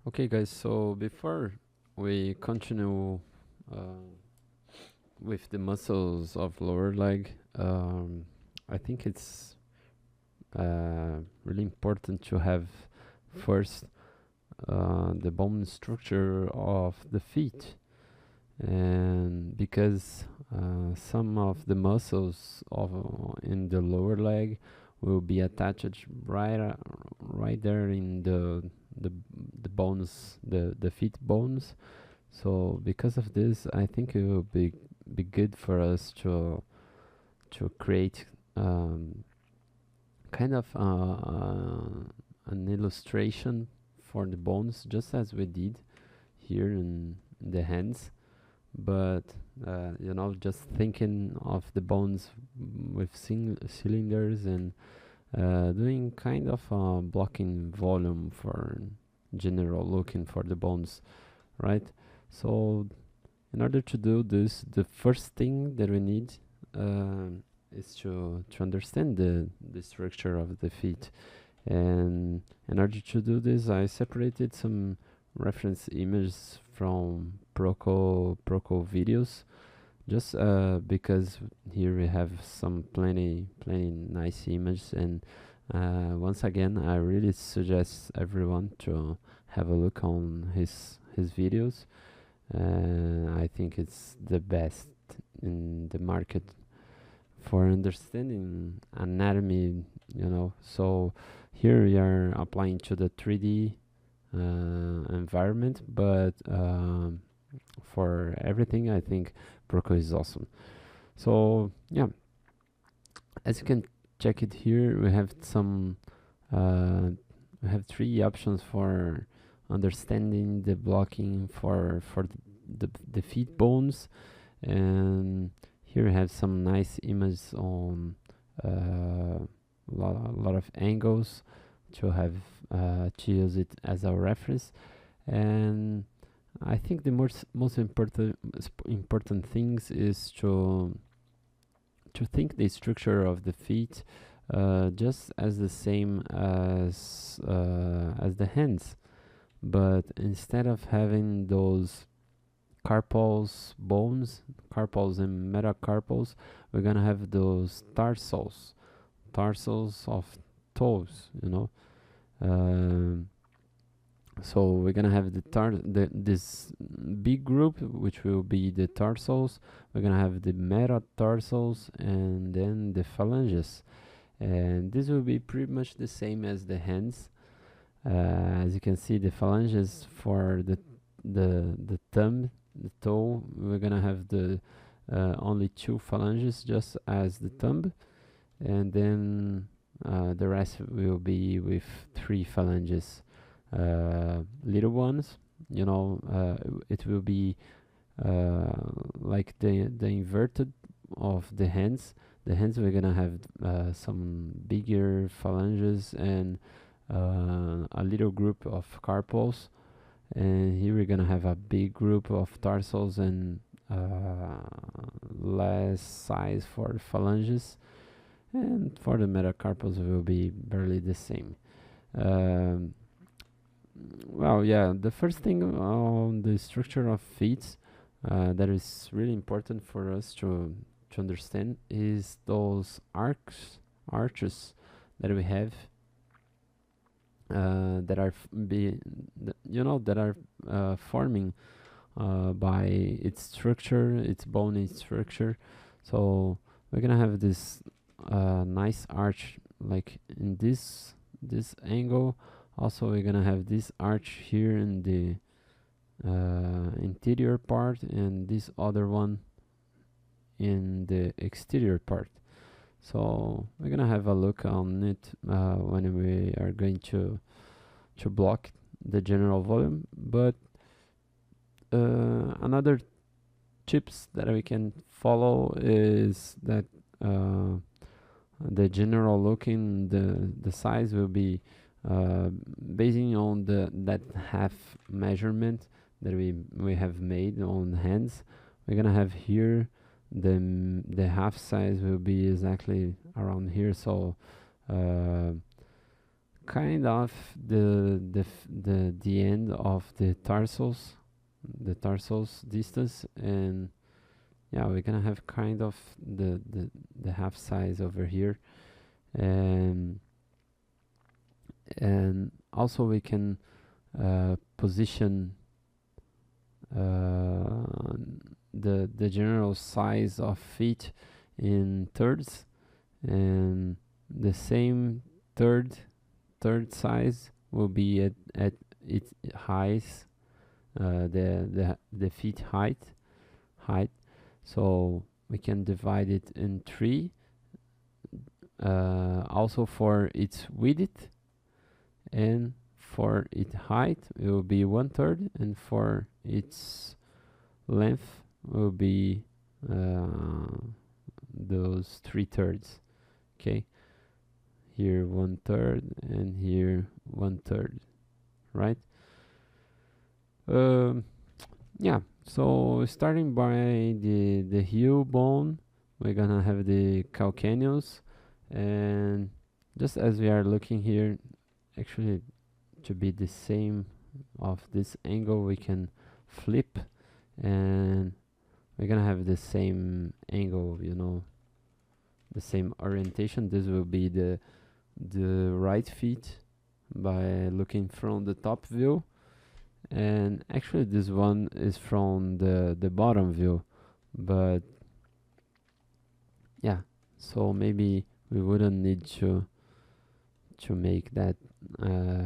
Okay, guys, so before we continue uh, with the muscles of lower leg, I think it's really important to have first the bone structure of the feet, and because some of the muscles of in the lower leg will be attached right there in the the bones, the feet bones. So because of this, I think it will be good for us to create um, kind of an illustration for the bones, just as we did here in the hands. But just thinking of the bones with cylinders and doing kind of blocking volume for general looking for the bones, right? So in order to do this, the first thing that we need is to understand the structure of the feet. And in order to do this, I separated some reference images from Proco videos, just because here we have some plenty nice images. And once again, I really suggest everyone to have a look on his videos. I think it's the best in the market for understanding anatomy, So here we are applying to the 3D environment, but for everything, I think Proco is awesome. So yeah, as you can check it here, we have some we have three options for understanding the blocking for the feet bones. And here we have some nice images on lot of angles to have to use it as a reference. And I think the most important things is to think the structure of the feet just as the same as the hands, but instead of having those carpals bones, carpals and metacarpals, we're gonna have those tarsals of toes, Um, so we're gonna have this big group, which will be the tarsals. We're gonna have the metatarsals and then the phalanges, and this will be pretty much the same as the hands. As you can see, the phalanges for the thumb, the toe, we're gonna have the only two phalanges, just as the thumb, and then the rest will be with three phalanges, little ones. It will be like the inverted of the hands. The hands, we're gonna have some bigger phalanges and a little group of carpals, and here we're gonna have a big group of tarsals and less size for the phalanges, and for the metacarpals will be barely the same. Um, well, yeah, the first thing on the structure of feet that is really important for us to understand is those arches that we have that are that are forming by its structure, its bony structure. So we're gonna have this nice arch like in this angle. Also, we're gonna have this arch here in the interior part, and this other one in the exterior part. So we're gonna have a look on it when we are going to block the general volume. But another tips that we can follow is that the general looking, the size will be basing on that half measurement that we have made on hands. We're gonna have here the half size will be exactly around here. So kind of the end of the tarsals distance, and yeah, we're gonna have kind of the half size over here, and also we can position the general size of feet in thirds, and the same third size will be at its highest, the feet height. So we can divide it in three, also for its width, and for its height it will be 1/3, and for its length will be those 3/3. Okay, here 1/3 and here 1/3, right? Yeah, so starting by the heel bone, we're gonna have the calcaneus, and just as we are looking here, actually to be the same of this angle, we can flip, and we're gonna have the same angle, you know, the same orientation. This will be the right feet by looking from the top view, and actually this one is from the bottom view, but yeah, so maybe we wouldn't need to make that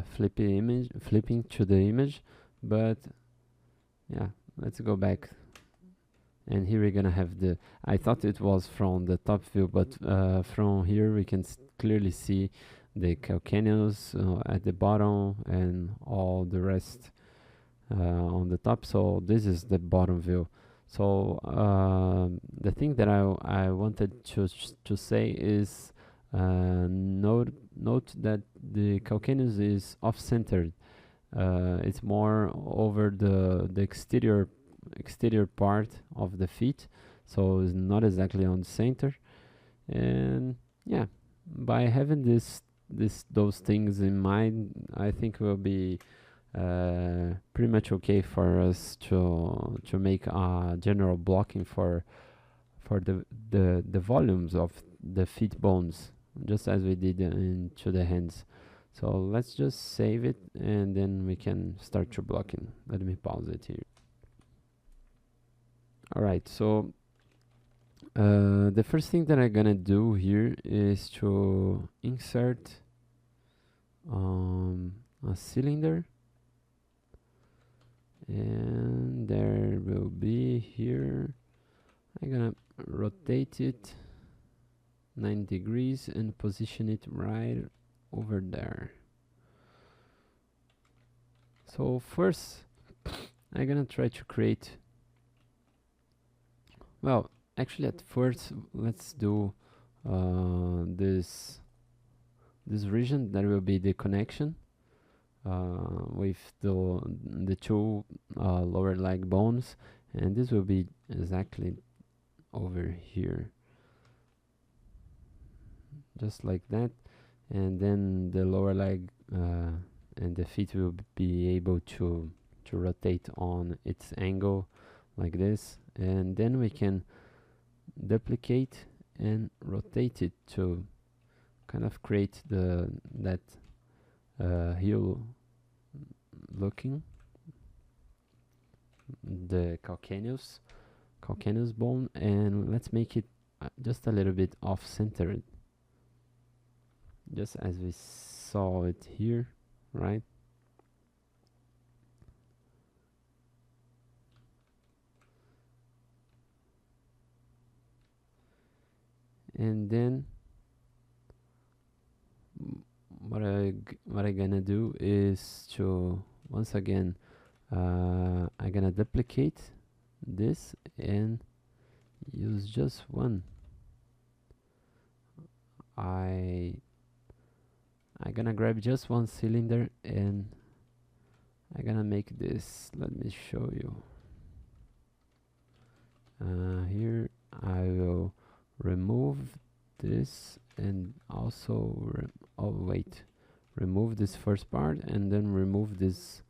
flipping to the image, but yeah, let's go back. And here we're gonna have I thought it was from the top view, but from here we can clearly see the calcaneus at the bottom and all the rest on the top. So this is the bottom view. So the thing that I wanted to say is note that the calcaneus is off-centered. It's more over the exterior part of the feet, so it's not exactly on the center. And yeah, by having those things in mind, I think will be pretty much okay for us to make a general blocking for the volumes of the feet bones, just as we did into the hands. So let's just save it, and then we can start your blocking. Let me pause it here. Alright, so the first thing that I'm gonna do here is to insert a cylinder, and there will be here, I'm gonna rotate it 9 degrees and position it right over there. So first I'm gonna try to create, well, actually at first let's do this region that will be the connection with the two lower leg bones, and this will be exactly over here, just like that. And then the lower leg and the feet will be able to rotate on its angle like this, and then we can duplicate and rotate it to kind of create that heel looking, the calcaneus bone, and let's make it just a little bit off-centered, just as we saw it here, right? And then what I gonna do is to once again I'm gonna duplicate this and use just one. I'm gonna grab just one cylinder, and I'm gonna make this, let me show you. Here I will remove this, and also remove this first part and then remove this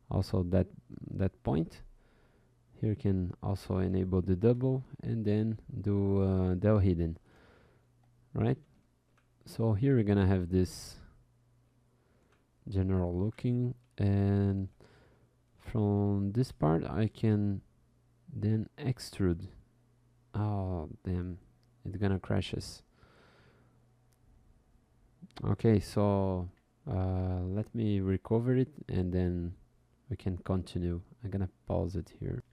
also that point. Here can also enable the double and then do del hidden, right? So here we're gonna have this general looking, and from this part I can then extrude. Oh damn, it's gonna crash us. Okay, so let me recover it and then we can continue. I'm gonna pause it here.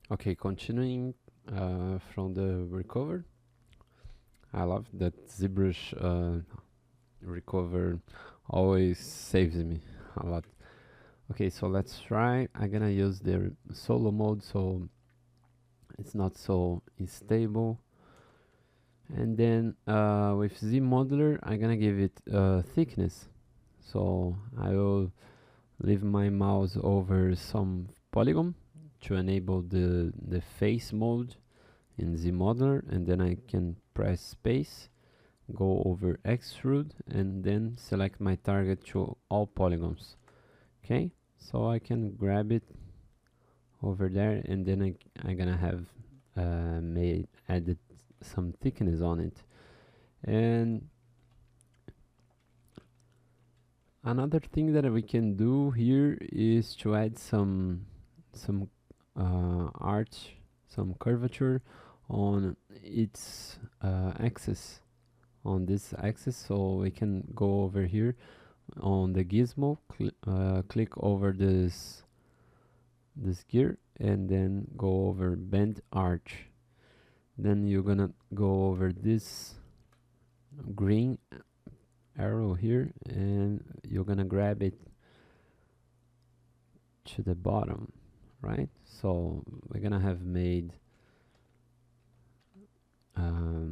Okay, continuing from the recover. I love that ZBrush recover always saves me a lot. Okay, so let's try. I'm gonna use the solo mode so it's not so unstable. And then with Z modeler, I'm gonna give it thickness. So I will leave my mouse over some polygon to enable the face mode in Z modeler, and then I can press space, go over extrude, and then select my target to all polygons. Okay, so I can grab it over there, and then I'm gonna have added some thickness on it. And another thing that we can do here is to add some arch, some curvature on its axis, on this axis. So we can go over here on the gizmo, click over this gear, and then go over bend arch. Then you're gonna go over this green arrow here, and you're gonna grab it to the bottom, right? So we're gonna have made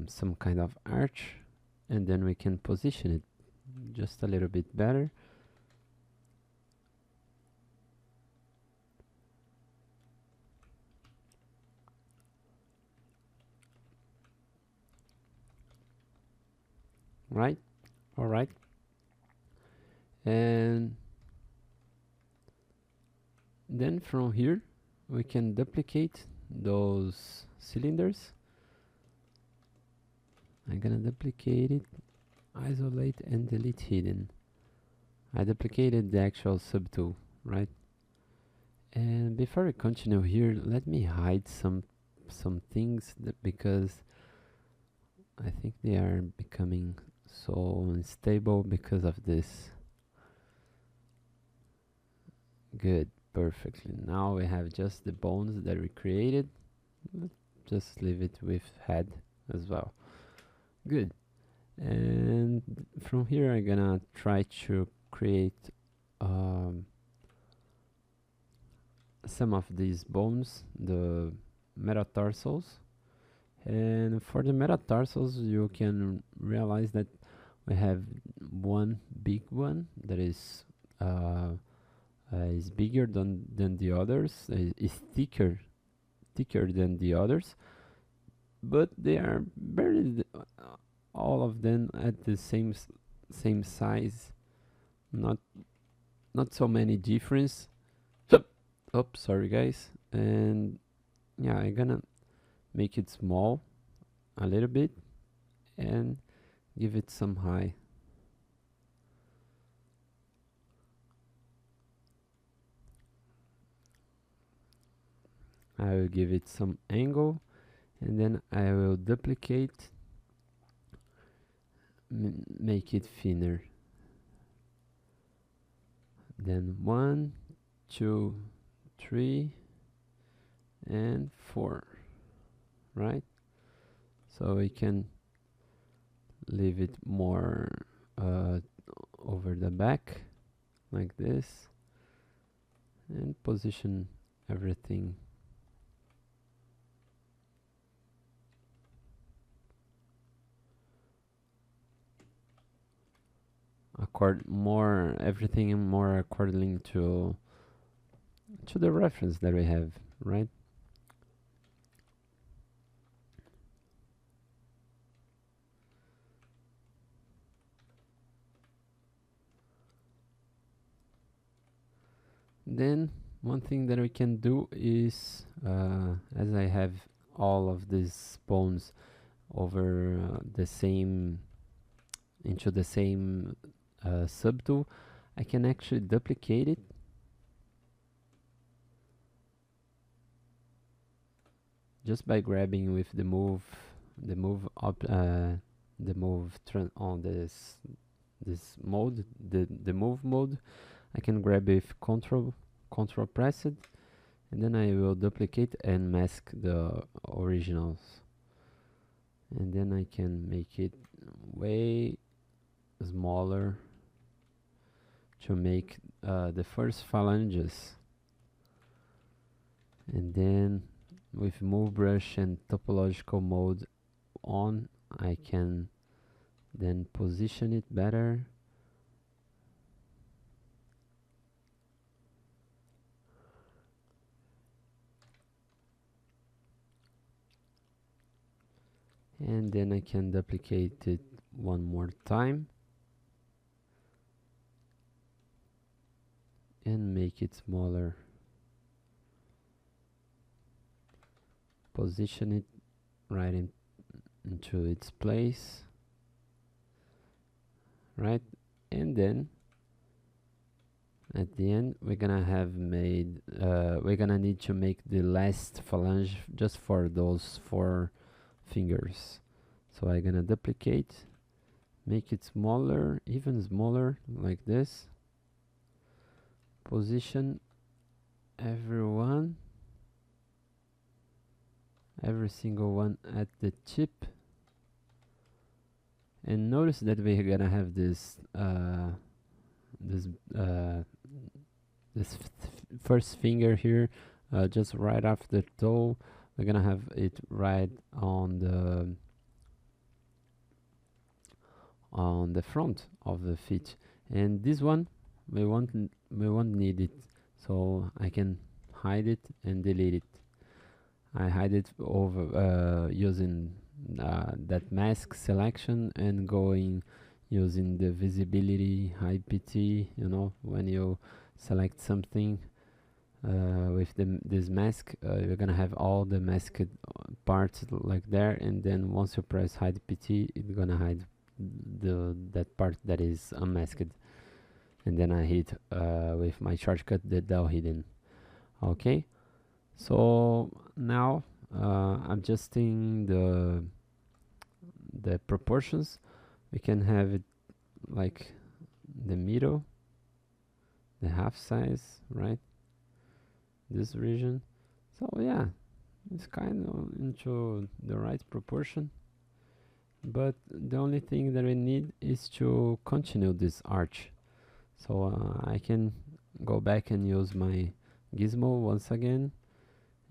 some kind of arch, and then we can position it just a little bit better. Right? All right. And then from here we can duplicate those cylinders. I'm gonna duplicate it, isolate and delete hidden. I duplicated the actual subtool, right? And before we continue here, let me hide some things because I think they are becoming so unstable because of this. Good, perfectly. Now we have just the bones that we created. Let's just leave it with head as well. Good. And from here I'm gonna try to create some of these bones, the metatarsals. And for the metatarsals, you can realize that we have one big one that is bigger than the others, is thicker than the others, but they are barely all of them at the same size. Not so many difference. Oops, sorry guys. And yeah, I'm gonna make it small a little bit and give it some height. I will give it some angle, and then I will duplicate, make it thinner. Then 1, 2, 3, and 4, right? So we can leave it more over the back like this, and position everything everything more according to the reference that we have, right? Then one thing that we can do is, as I have all of these bones over the same into the same subtool, I can actually duplicate it just by grabbing with the move up, the move on this mode, the move mode. I can grab with control pressed, and then I will duplicate and mask the originals, and then I can make it way smaller to make the first phalanges, and then with move brush and topological mode on, I can then position it better. And then I can duplicate it one more time and make it smaller. Position it right into its place, right? And then at the end we're gonna have made we're gonna need to make the last phalange just for those 4 fingers. So I'm gonna duplicate, make it smaller, even smaller, like this. Position every single one at the tip, and notice that we're gonna have this this first finger here, just right after the toe. We're gonna have it right on the front of the feet, and this one we won't need it, so I can hide it and delete it. I hide it over using that mask selection and going using the visibility high PT. You know, when you select something with this mask, you're gonna have all the masked parts like there, and then once you press hide PT, it's gonna hide that part that is unmasked, and then I hit with my shortcut the del hidden. Okay, so now adjusting the proportions, we can have it like the middle, the half size, right? This region. So yeah, it's kind of into the right proportion, but the only thing that we need is to continue this arch. So I can go back and use my gizmo once again,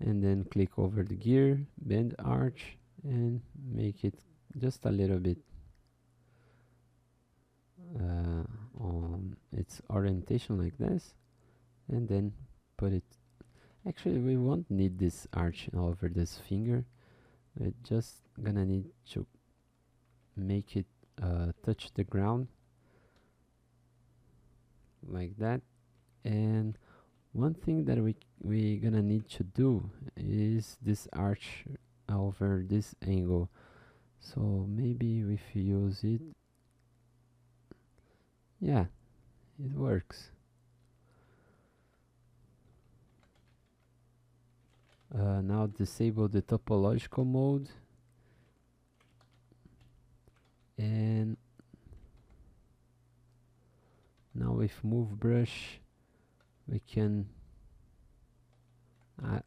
and then click over the gear, bend arch, and make it just a little bit on its orientation like this, and then put it. Actually, we won't need this arch over this finger. We're just gonna need to make it touch the ground like that. And one thing that we gonna need to do is this arch over this angle. So maybe if you use it, yeah, it works. Now disable the topological mode, and now with move brush we can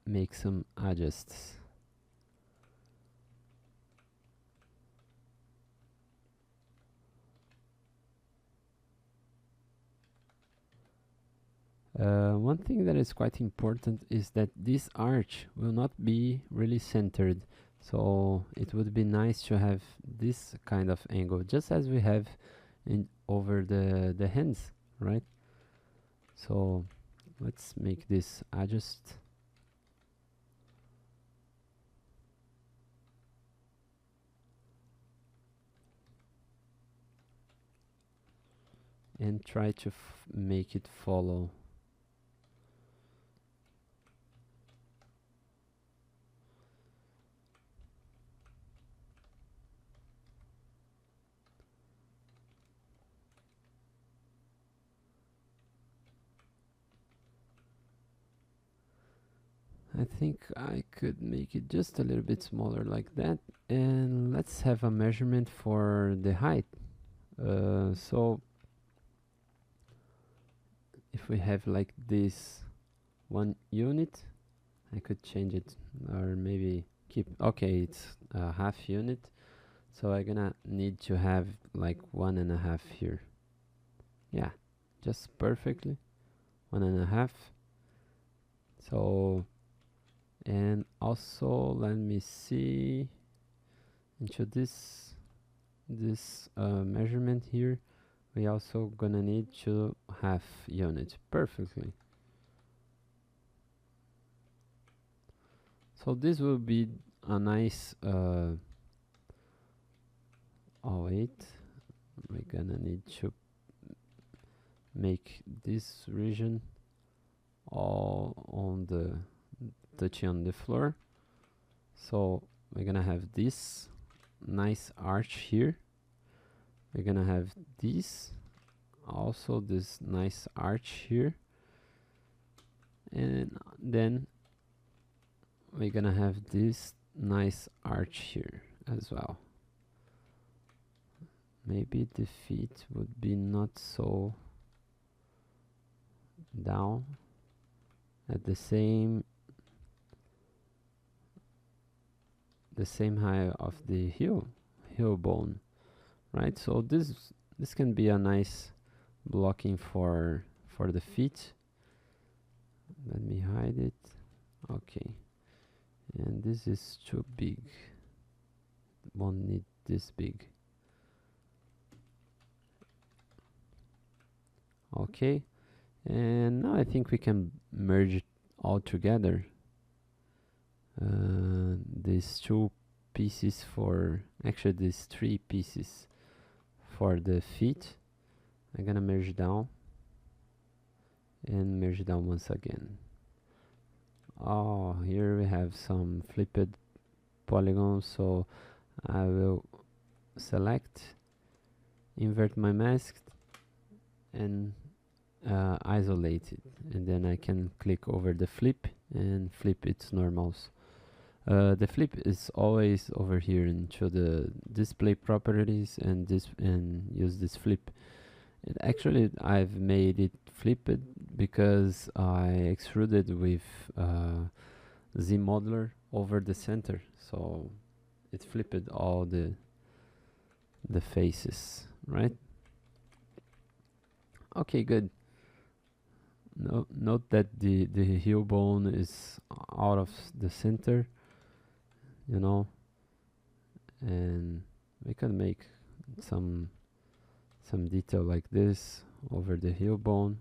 make some adjusts. One thing that is quite important is that this arch will not be really centered, so it would be nice to have this kind of angle, just as we have in over the hands, right? So let's make this adjust. And try to make it follow I think I could make it just a little bit smaller like that. And let's have a measurement for the height. So if we have like this 1 unit, I could change it, or maybe keep, okay, it's a half unit, so I'm gonna need to have like 1.5 here. Yeah, just perfectly 1.5. So, and also let me see into this measurement here, we also gonna need 2.5 units perfectly. So this will be a nice oh wait, we're gonna need to make this region all on the touching on the floor. So we're gonna have this nice arch here, we're gonna have this also, this nice arch here, and then we're gonna have this nice arch here as well. Maybe the feet would be not so down at the same height of the heel bone, right? So this can be a nice blocking for the feet. Let me hide it. Okay, and this is too big, won't need this big. Okay, and now I think we can merge it all together. These two pieces for, actually these 3 pieces for the feet, I'm gonna merge down and merge down once again. Oh, here we have some flipped polygons, so I will select, invert my mask, and isolate it, and then I can click over the flip and flip its normals. The flip is always over here into the display properties and use this flip. Actually, I've made it flipped because I extruded with Z modeler over the center, so it flipped all the faces, right? Okay, good. Note that the heel bone is out of the center, you know, and we can make some detail like this over the heel bone,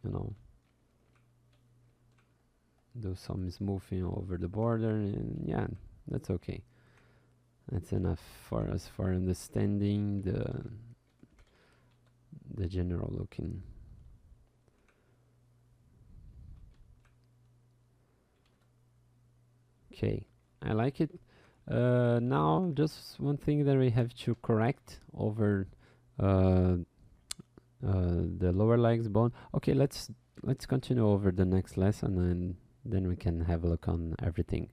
you know, do some smoothing over the border, and yeah, that's okay. That's enough for us for understanding the general looking. Okay, I like it. Now just one thing that we have to correct over the lower legs bone. Okay, let's continue over the next lesson, and then we can have a look on everything.